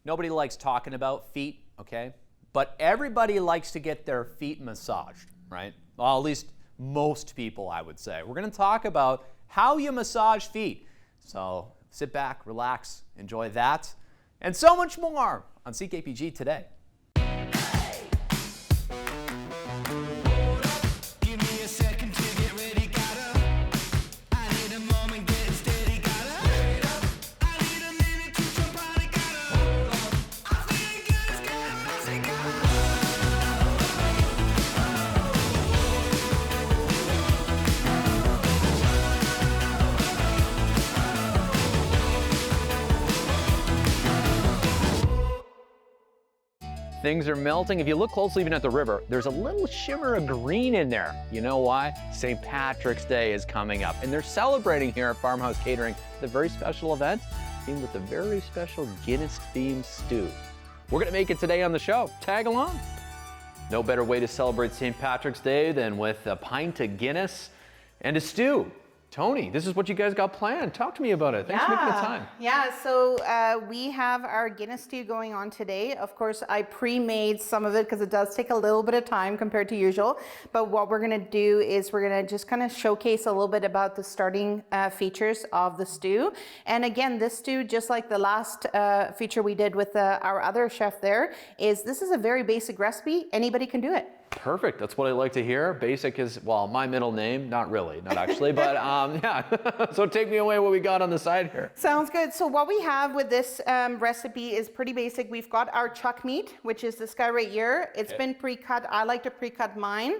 Nobody likes talking about feet, okay? But everybody likes to get their feet massaged, right? Well, at least most people, I would say. We're going to talk about how you massage feet. So sit back, relax, enjoy that, and so much more on CKPG today. Things are melting. If you look closely even at the river, there's a little shimmer of green in there. You know why? St. Patrick's Day is coming up, and they're celebrating here at Farmhouse Catering the very special event themed with a very special Guinness-themed stew. We're gonna make it today on the show. Tag along. No better way to celebrate St. Patrick's Day than with a pint of Guinness and a stew. Toni, this is what you guys got planned. Talk to me about it. Thanks for making the time. Yeah, so we have our Guinness stew going on today. Of course, I pre-made some of it because it does take a little bit of time compared to usual. But what we're gonna do is we're gonna just kind of showcase a little bit about the starting features of the stew. And again, this stew, just like the last feature we did with our other chef there, this is a very basic recipe. Anybody can do it. Perfect. That's what I like to hear. Basic is, well, my middle name. Not really, not actually, but yeah. So take me away what we got on the side here. Sounds good. So what we have with this recipe is pretty basic. We've got our chuck meat, which is this guy right here. It's been pre-cut. I like to pre-cut mine.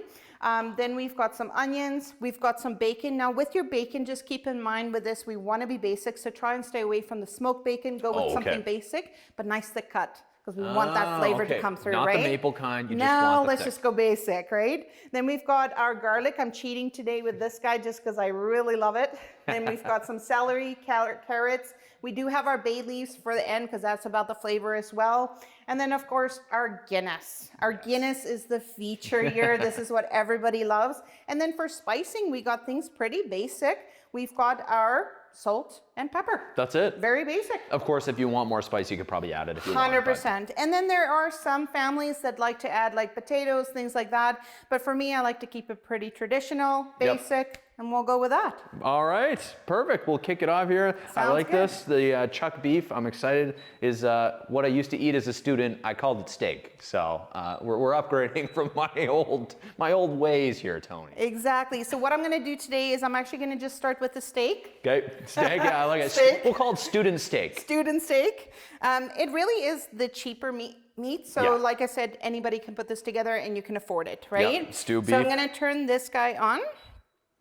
Then we've got some onions. We've got some bacon. Now with your bacon, just keep in mind with this, we want to be basic. So try and stay away from the smoked bacon. Go with something basic, but nice thick cut. Because we want that flavor to come through, Not right? the maple kind, you no, just want the let's thick. just go basic, right? Then we've got our garlic. I'm cheating today with this guy just because I really love it. Then we've got some celery, carrots. We do have our bay leaves for the end because that's about the flavor as well. And then of course, our Guinness. Our Guinness is the feature here. This is what everybody loves. And then for spicing, we got things pretty basic. We've got our salt and pepper. That's it. Very basic. Of course, if you want more spice, you could probably add it if you want. 100%. And then there are some families that like to add like potatoes, things like that. But for me, I like to keep it pretty traditional, basic, and we'll go with that. All right, perfect. We'll kick it off here. I like this. The chuck beef, I'm excited, is what I used to eat as a student. I called it steak. So we're upgrading from my old ways here, Toni. Exactly. So what I'm going to do today is I'm actually going to just start with the steak. Okay, steak, yeah, I like it. Steak. We'll call it student steak. Student steak. It really is the cheaper meat. So like I said, anybody can put this together and you can afford it, right? Yep. Stew beef. So I'm going to turn this guy on.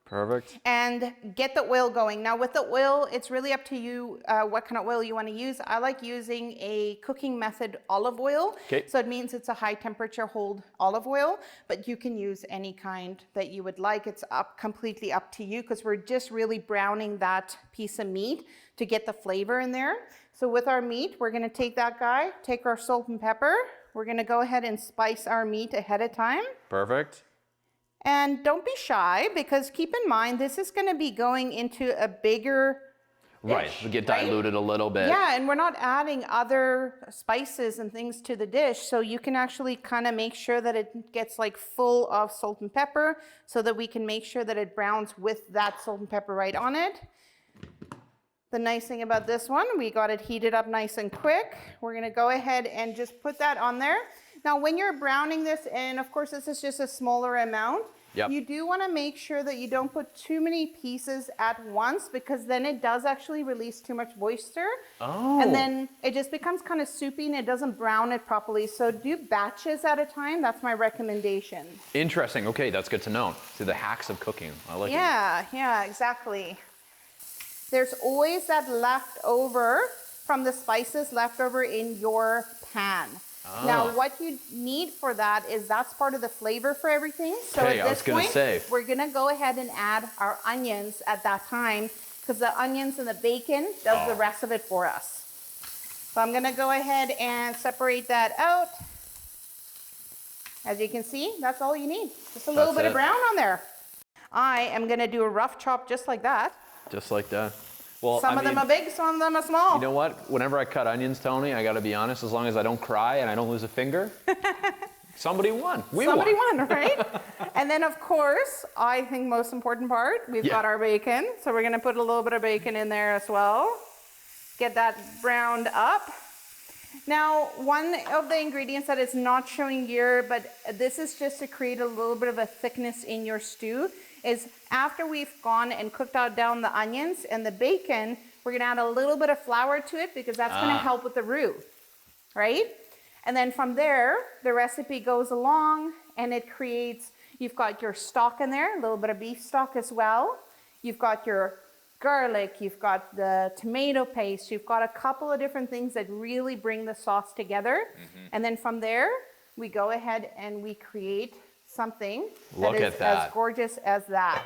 Perfect. And get the oil going. Now with the oil, it's really up to you what kind of oil you want to use. I like using a cooking method olive oil. Okay. So it means it's a high temperature hold olive oil, but you can use any kind that you would like. It's completely up to you because we're just really browning that piece of meat to get the flavor in there. So with our meat, we're going to take that guy, take our salt and pepper. We're going to go ahead and spice our meat ahead of time. Perfect. And don't be shy because keep in mind, this is going to be going into a bigger dish, right, we get diluted a little bit. Yeah, and we're not adding other spices and things to the dish. So you can actually kind of make sure that it gets like full of salt and pepper so that we can make sure that it browns with that salt and pepper right on it. The nice thing about this one, we got it heated up nice and quick. We're going to go ahead and just put that on there. Now, when you're browning this, and of course, this is just a smaller amount, you do want to make sure that you don't put too many pieces at once because then it does actually release too much moisture. Oh. And then it just becomes kind of soupy and it doesn't brown it properly. So do batches at a time. That's my recommendation. Interesting. Okay, that's good to know. So the hacks of cooking. I like it. Yeah, exactly. There's always that leftover from the spices left over in your pan. Oh. Now, what you need for that is that's part of the flavor for everything. So at this point, we're going to go ahead and add our onions at that time because the onions and the bacon does the rest of it for us. So I'm going to go ahead and separate that out. As you can see, that's all you need. Just a little bit of brown on there. I am going to do a rough chop just like that. Just like that. Well, Some of them are big, some of them are small. You know what? Whenever I cut onions, Toni, I got to be honest, as long as I don't cry and I don't lose a finger, somebody won. Somebody won, right? And then, of course, I think most important part, we've got our bacon. So we're going to put a little bit of bacon in there as well. Get that browned up. Now, one of the ingredients that is not showing here, but this is just to create a little bit of a thickness in your stew, is after we've gone and cooked out down the onions and the bacon, we're gonna add a little bit of flour to it because that's gonna help with the roux, right? And then from there, the recipe goes along and it creates, you've got your stock in there, a little bit of beef stock as well. You've got your garlic, you've got the tomato paste, you've got a couple of different things that really bring the sauce together. And then from there, we go ahead and we create something that is as gorgeous as that.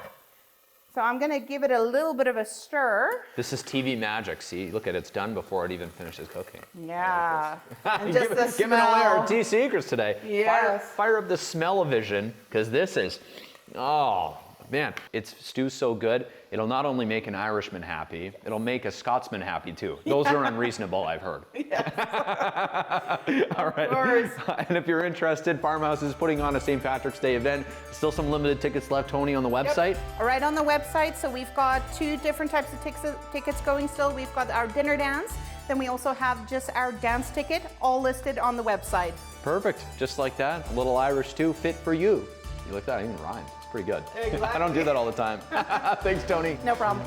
So I'm gonna give it a little bit of a stir. This is TV magic. See, look at it, it's done before it even finishes cooking. Yeah. And just the smell. Giving away our tea secrets today. Yes. Fire up the smell-o-vision, because this is, oh man, it's stew's so good. It'll not only make an Irishman happy, it'll make a Scotsman happy too. Those are unreasonable, I've heard. All right. Of course. And if you're interested, Farmhouse is putting on a St. Patrick's Day event. Still some limited tickets left, Toni, on the website? Right on the website. So we've got 2 different types of tickets going still. We've got our dinner dance. Then we also have just our dance ticket, all listed on the website. Perfect. Just like that. A little Irish stew fit for you. You like that? I even rhyme. It's pretty good. Exactly. I don't do that all the time. Thanks, Toni. No problem.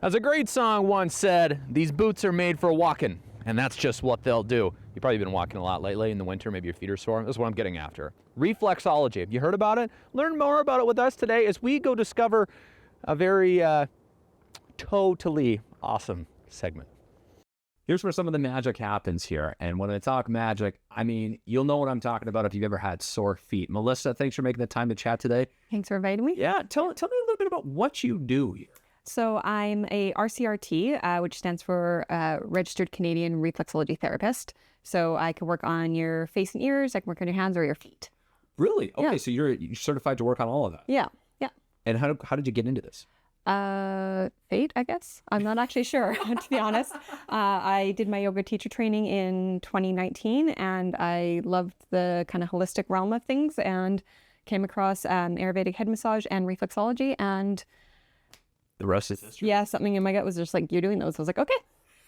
As a great song once said, these boots are made for walking, and that's just what they'll do. You've probably been walking a lot lately in the winter, maybe your feet are sore. That's what I'm getting after. Reflexology, have you heard about it? Learn more about it with us today as we go discover a very totally awesome segment. Here's where some of the magic happens here. And when I talk magic, I mean, you'll know what I'm talking about if you've ever had sore feet. Melissa, thanks for making the time to chat today. Thanks for inviting me. Yeah, tell me a little bit about what you do here. So I'm a RCRT, which stands for Registered Canadian Reflexology Therapist. So I can work on your face and ears, I can work on your hands or your feet. Really? Okay, Yeah. so you're certified to work on all of that. Yeah, yeah. And how did you get into this? Fate, I guess. I'm not actually sure, to be honest. I did my yoga teacher training in 2019, and I loved the kind of holistic realm of things and came across Ayurvedic head massage and reflexology, and The rest is history. yeah, something in my gut was just like, you're doing those. I was like, okay.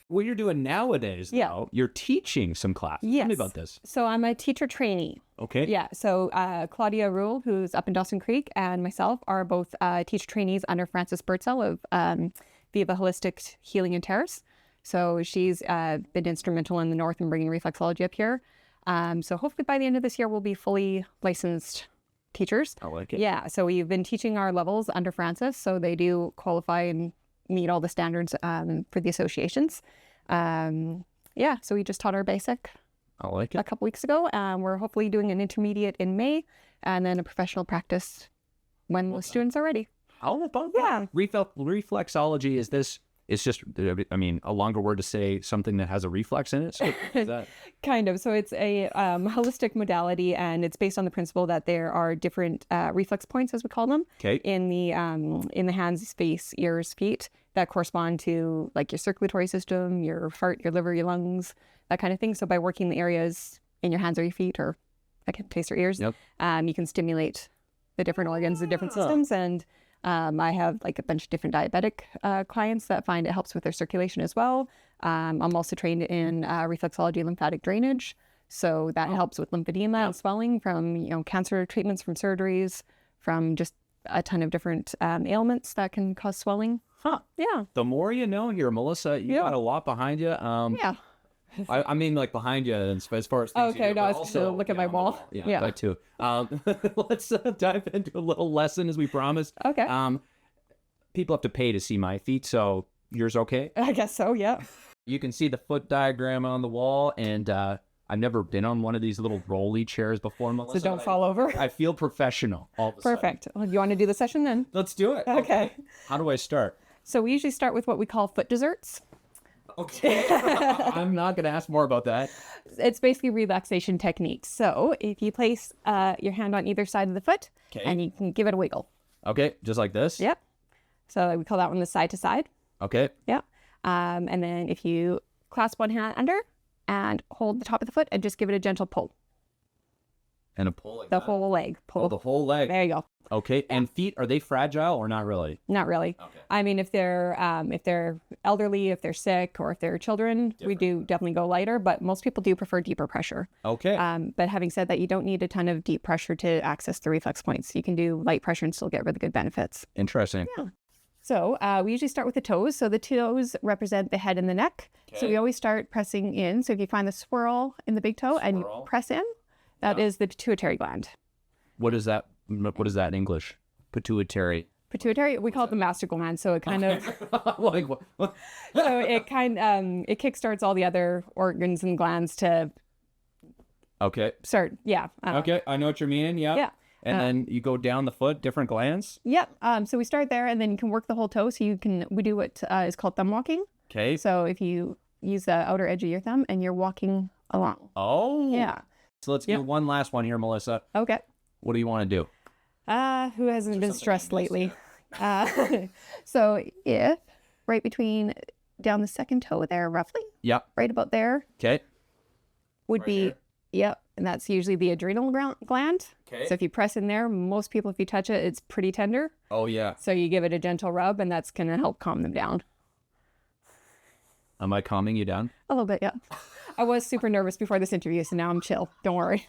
What you're doing nowadays, though, you're teaching some classes. Yes. Tell me about this. So I'm a teacher trainee. Okay. Yeah. So Claudia Rule, who's up in Dawson Creek, and myself are both teacher trainees under Frances Birdsell of Viva Holistic Healing and Terrace. So she's been instrumental in the North in bringing reflexology up here. So hopefully by the end of this year, we'll be fully licensed teachers. I like it. Yeah. So we've been teaching our levels under Frances. So they do qualify and meet all the standards for the associations. Yeah. So we just taught our basic I like a it. couple weeks ago. We're hopefully doing an intermediate in May and then a professional practice when the students are ready. How about Yeah. that? Reflexology is this? It's just, I mean, a longer word to say something that has a reflex in it. So is that... Kind of. So it's a holistic modality, and it's based on the principle that there are different reflex points, as we call them, Okay. in the hands, face, ears, feet, that correspond to like your circulatory system, your heart, your liver, your lungs, that kind of thing. So by working the areas in your hands or your feet, or like face or ears, Yep. you can stimulate the different organs, the different systems, and I have like a bunch of different diabetic clients that find it helps with their circulation as well. I'm also trained in reflexology, lymphatic drainage. So that helps with lymphedema and swelling from, cancer treatments, from surgeries, from just a ton of different ailments that can cause swelling. Huh. Yeah. The more you know here, Melissa, you got a lot behind you. Yeah. I mean, like behind you as far as things Okay, you do, no, but I was also, to look at my on the wall. Yeah. that too. Let's dive into a little lesson as we promised. Okay. People have to pay to see my feet, so yours okay? I guess so, yeah. You can see the foot diagram on the wall, and I've never been on one of these little rolly chairs before, Melissa. So don't fall over. I feel professional all of a sudden. Perfect. Well, you want to do the session then? Let's do it. Okay. How do I start? So we usually start with what we call foot desserts. Okay. I'm not going to ask more about that. It's basically relaxation techniques. So if you place your hand on either side of the foot, and you can give it a wiggle. Okay, just like this? Yep. So we call that one the side to side. Okay. Yeah. And then if you clasp one hand under and hold the top of the foot and just give it a gentle pull. And a pull like The that? whole leg. Pull. Oh, the whole leg. There you go. Okay, and feet, are they fragile or not really? Not really. Okay. I mean, if they're elderly, if they're sick, or if they're children, we do definitely go lighter. But most people do prefer deeper pressure. Okay. But having said that, you don't need a ton of deep pressure to access the reflex points. You can do light pressure and still get really good benefits. Interesting. Yeah. So we usually start with the toes. So the toes represent the head and the neck. So we always start pressing in. So if you find the swirl in the big toe and you press in, that is the pituitary gland. What is that in English? Pituitary. Pituitary, we call it the master gland. So it kind of Like what? so it it kickstarts all the other organs and glands to Okay. start. Yeah. Okay, I know what you mean. Yeah. Yeah. And then you go down the foot, different glands. Yep. So we start there, and then you can work the whole toe. So we do what is called thumb walking. Okay. So if you use the outer edge of your thumb and you're walking along. Oh. Yeah. So let's do one last one here, Melissa. Okay. What do you want to do? Who hasn't been stressed lately? So if right between down the second toe there, roughly, Yep. right about there, Okay. would be, yep. And that's usually the adrenal gland. Okay. So if you press in there, most people, if you touch it, it's pretty tender. Oh, yeah. So you give it a gentle rub, and that's going to help calm them down. Am I calming you down? A little bit, yeah. I was super nervous before this interview, so now I'm chill. Don't worry.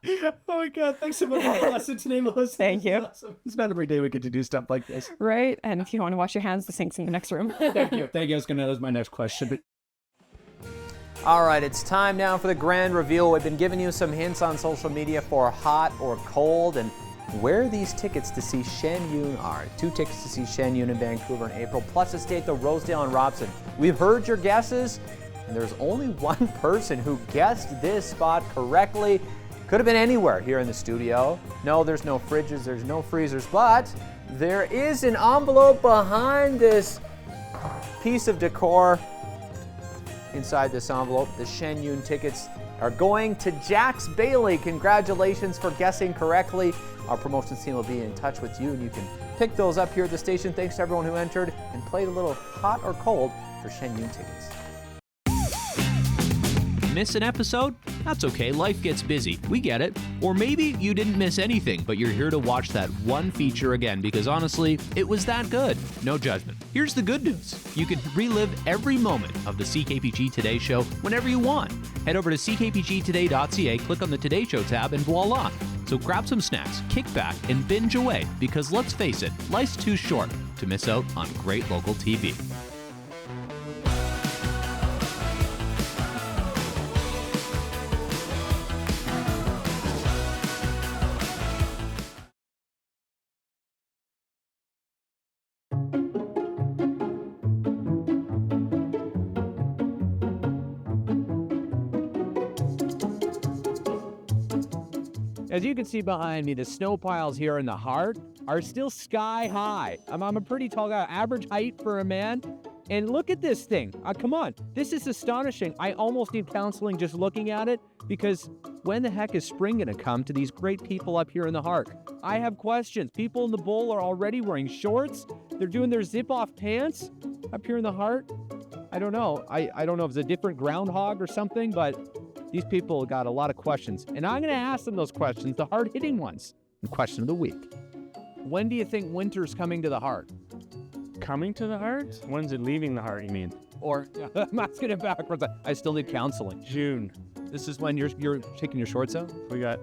Oh my God! Thanks so much for the lesson today, Melissa. Thank you. Awesome. It's not every day we get to do stuff like this. Right? And if you want to wash your hands, the sink's in the next room. Thank you. Thank you. That was my next question. But All right, it's time now for the grand reveal. We've been giving you some hints on social media for hot or cold and where these tickets to see Shen Yun are. 2 tickets to see Shen Yun in Vancouver in April, plus a stay at the Rosedale in Robson. We've heard your guesses, and there's only one person who guessed this spot correctly. Could have been anywhere here in the studio. No, there's no fridges, there's no freezers, but there is an envelope behind this piece of decor. Inside this envelope, the Shen Yun tickets are going to Jax Bailey. Congratulations for guessing correctly. Our promotions team will be in touch with you, and you can pick those up here at the station. Thanks to everyone who entered and played a little hot or cold for Shen Yun tickets. Miss an episode? That's okay, life gets busy. We get it. Or maybe you didn't miss anything, but you're here to watch that one feature again because honestly, it was that good. No judgment. Here's the good news. You can relive every moment of the CKPG Today Show whenever you want. Head over to ckpgtoday.ca, click on the Today Show tab, and voila. So grab some snacks, kick back, and binge away because let's face it, life's too short to miss out on great local TV. as you can see behind me, the snow piles here in the Hart are still sky high. I'm a pretty tall guy, average height for a man. And look at this thing. Come on. This is astonishing. I almost need counseling just looking at it because when the heck is spring going to come to these great people up here in the Hart? I have questions. People in the bowl are already wearing shorts. They're doing their zip-off pants up here in the Hart. I don't know. I don't know if it's a different groundhog or something, but these people got a lot of questions. And I'm going to ask them those questions, the hard-hitting ones. And question of the week. When do you think winter's coming to the Hart? Coming to the Hart? When's it leaving the Hart, you mean? Or, I'm asking it backwards. I still need counseling. June. This is when you're taking your shorts out? We got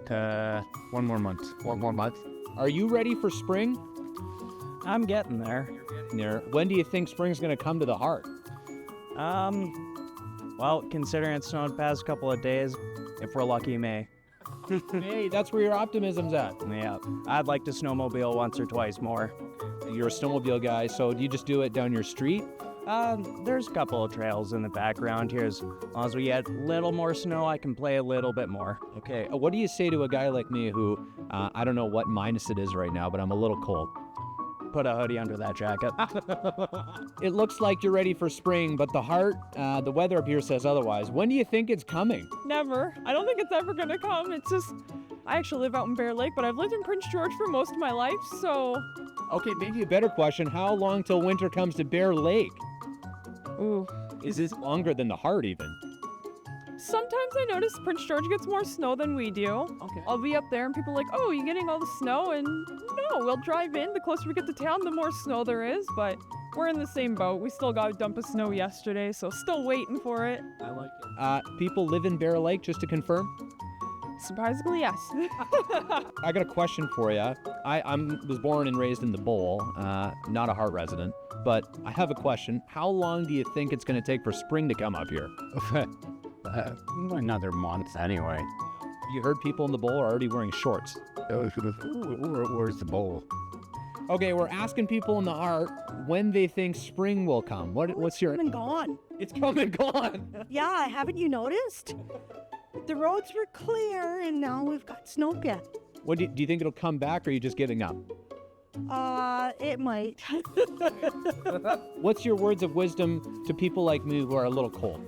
1 more month. 1 more month. Are you ready for spring? I'm getting there. When do you think spring's going to come to the Hart? Well, considering it snowed past couple of days, if we're lucky, May. Hey, that's where your optimism's at. Yeah, I'd like to snowmobile once or twice more. You're a snowmobile guy, so do you just do it down your street? There's a couple of trails in the background here. As long as we get a little more snow, I can play a little bit more. Okay, what do you say to a guy like me who, I don't know what minus it is right now, but I'm a little cold? put a hoodie under that jacket. It looks like you're ready for spring, but the weather up here says otherwise. When do you think it's coming? Never. I don't think it's ever gonna come. It's just, I actually live out in Bear Lake, but I've lived in Prince George for most of my life, so. Okay, maybe a better question. How long till winter comes to Bear Lake? Ooh. Is this longer than the Hart even? Sometimes I notice Prince George gets more snow than we do. Okay. I'll be up there and people are like, oh, you getting all the snow? And no, we'll drive in. The closer we get to town, the more snow there is, but we're in the same boat. We still got a dump of snow yesterday, so still waiting for it. I like it. People live in Bear Lake, just to confirm? Surprisingly, yes. I got a question for you. I was born and raised in the Bowl, not a Hart resident, but I have a question. How long do you think it's going to take for spring to come up here? Another month anyway. You heard people in the Bowl are already wearing shorts. Where's the bowl? Okay, we're asking people in the Hart when they think spring will come. What's your... Come and gone. It's come and gone. Yeah, haven't you noticed? The roads were clear and now we've got snow again. What do you think it'll come back, or are you just giving up? It might. What's your words of wisdom to people like me who are a little cold?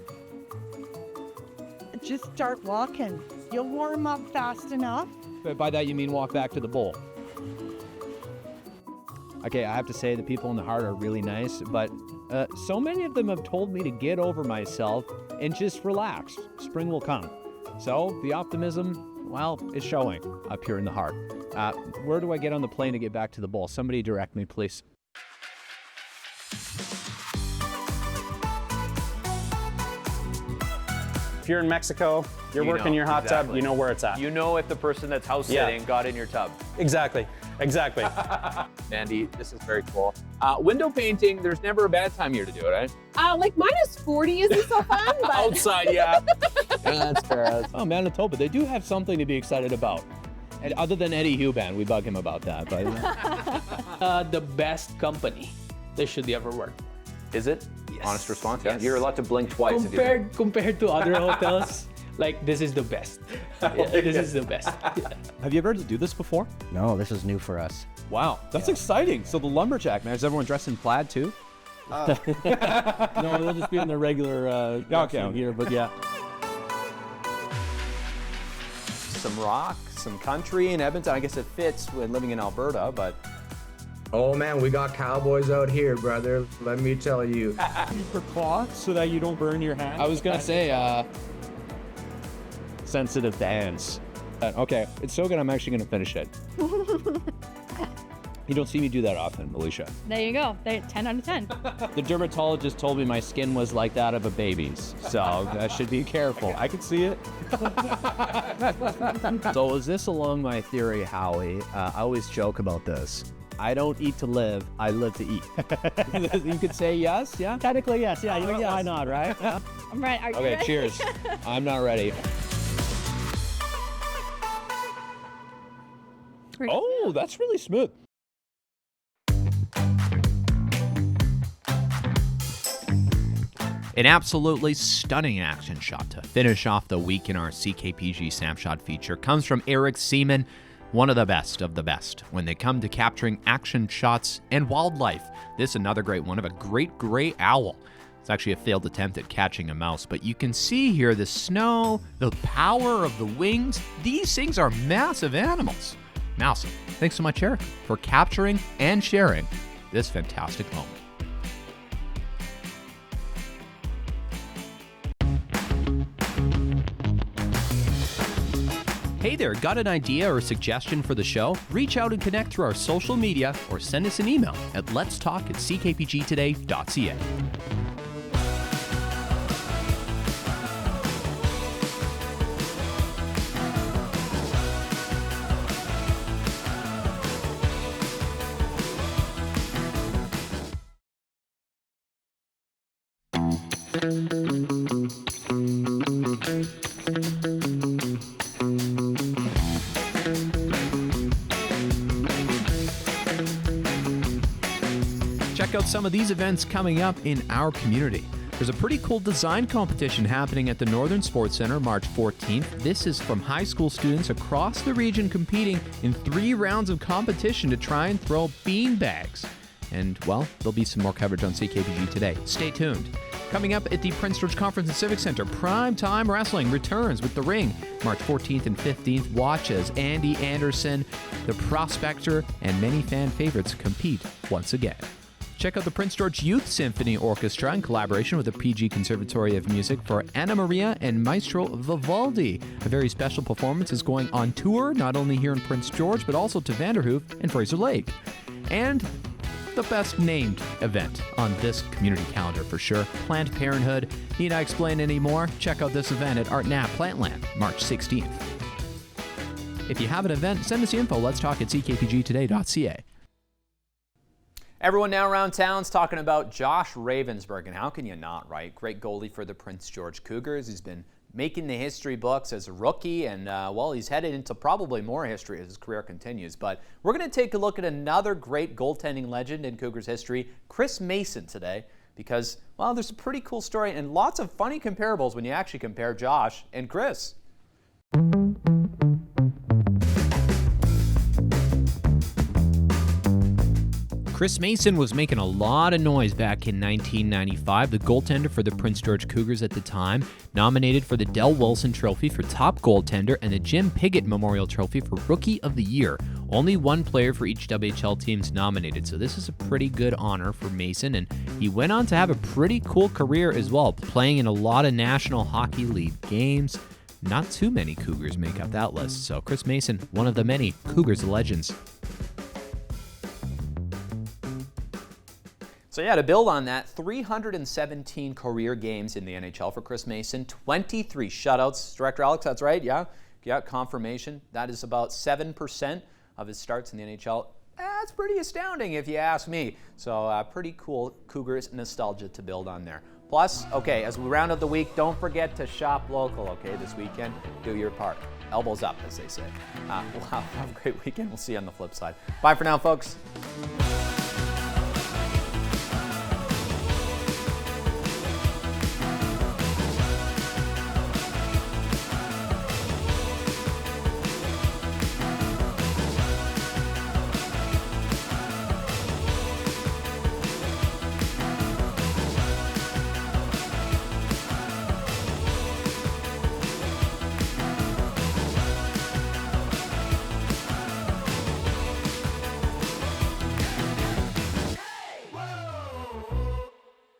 Just start walking. You'll warm up fast enough. By that you mean walk back to the Bowl. Okay, I have to say the people in the Hart are really nice, but so many of them have told me to get over myself and just relax. Spring will come. So the optimism, well, is showing up here in the Hart. Where do I get on the plane to get back to the Bowl? Somebody direct me, please. If you're in Mexico, you're working your hot tub, you know where it's at. You know if the person that's house sitting got in your tub. Exactly. Andy, this is very cool. Window painting, there's never a bad time here to do it, right? Like -40 isn't so fun, but Outside, yeah. That's fair. Oh, Manitoba, they do have something to be excited about. And other than Eddie Huban, we bug him about that. But the best company they should ever work. Is it? Yes. Honest response? Yeah. Yes. You're allowed to blink twice. Compared to other hotels, like this is the best. Yeah, this is the best. have you ever had to do this before? No, this is new for us. Wow, that's exciting. So the lumberjack, man, is everyone dressed in plaid too? No, they'll just be in their regular Okay. here, but yeah. Some rock, some country in Edmonton. I guess it fits with living in Alberta, but Oh man, we got cowboys out here, brother. Let me tell you. For cloth so that you don't burn your hand. I was gonna say, sensitive dance. Okay, it's so good I'm actually gonna finish it. You don't see me do that often, Alicia. there you go. 10 out of 10. The dermatologist told me my skin was like that of a baby's, so I should be careful. I can see it. So is this along my theory, Howie? I always joke about this. I don't eat to live, I live to eat. You could say yes, yeah? Technically, yes. Yeah, why not, right? I'm right. Are you Okay, ready? cheers. I'm not ready. Oh, that's really smooth. An absolutely stunning action shot to finish off the week in our CKPG Snapshot feature comes from Eric Seaman, one of the best when they come to capturing action shots and wildlife. This another great one of a great gray owl. It's actually a failed attempt at catching a mouse, but you can see here the snow, the power of the wings. These things are massive animals. Massive. Thanks so much, Eric, for capturing and sharing this fantastic moment. Hey there, got an idea or suggestion for the show? Reach out and connect through our social media or send us an email at letstalk@ckpgtoday.ca. Check out some of these events coming up in our community. There's a pretty cool design competition happening at the Northern Sports Center March 14th. This is from high school students across the region competing in 3 rounds of competition to try and throw bean bags. And, well, there'll be some more coverage on CKPG today. Stay tuned. Coming up at the Prince George Conference and Civic Center, Primetime Wrestling returns with The Ring March 14th and 15th. Watch as Andy Anderson, the Prospector, and many fan favorites compete once again. Check out the Prince George Youth Symphony Orchestra in collaboration with the PG Conservatory of Music for Anna Maria and Maestro Vivaldi. A very special performance is going on tour, not only here in Prince George, but also to Vanderhoof and Fraser Lake. And the best named event on this community calendar for sure, Planned Parenthood. Need I explain any more? Check out this event at Art Nap Plantland, March 16th. If you have an event, send us the info. Let's talk at ckpgtoday.ca. Everyone now around town's talking about Josh Ravensburg, and how can you not, right? Great goalie for the Prince George Cougars. He's been making the history books as a rookie, and well, he's headed into probably more history as his career continues. But we're going to take a look at another great goaltending legend in Cougars history, Chris Mason, today, because, well, there's a pretty cool story and lots of funny comparables when you actually compare Josh and Chris. Chris Mason was making a lot of noise back in 1995, the goaltender for the Prince George Cougars at the time, nominated for the Del Wilson Trophy for top goaltender and the Jim Piggott Memorial Trophy for Rookie of the Year. Only one player for each WHL team's nominated, so this is a pretty good honor for Mason, and he went on to have a pretty cool career as well, playing in a lot of National Hockey League games. Not too many Cougars make up that list, so Chris Mason, one of the many Cougars legends. So yeah, to build on that, 317 career games in the NHL for Chris Mason, 23 shutouts. Director Alex, that's right, yeah? Yeah, confirmation. That is about 7% of his starts in the NHL. That's pretty astounding if you ask me. So pretty cool Cougars nostalgia to build on there. Plus, okay, as we round out the week, don't forget to shop local, okay, this weekend. Do your part. Elbows up, as they say. Well, have a great weekend. We'll see you on the flip side. Bye for now, folks.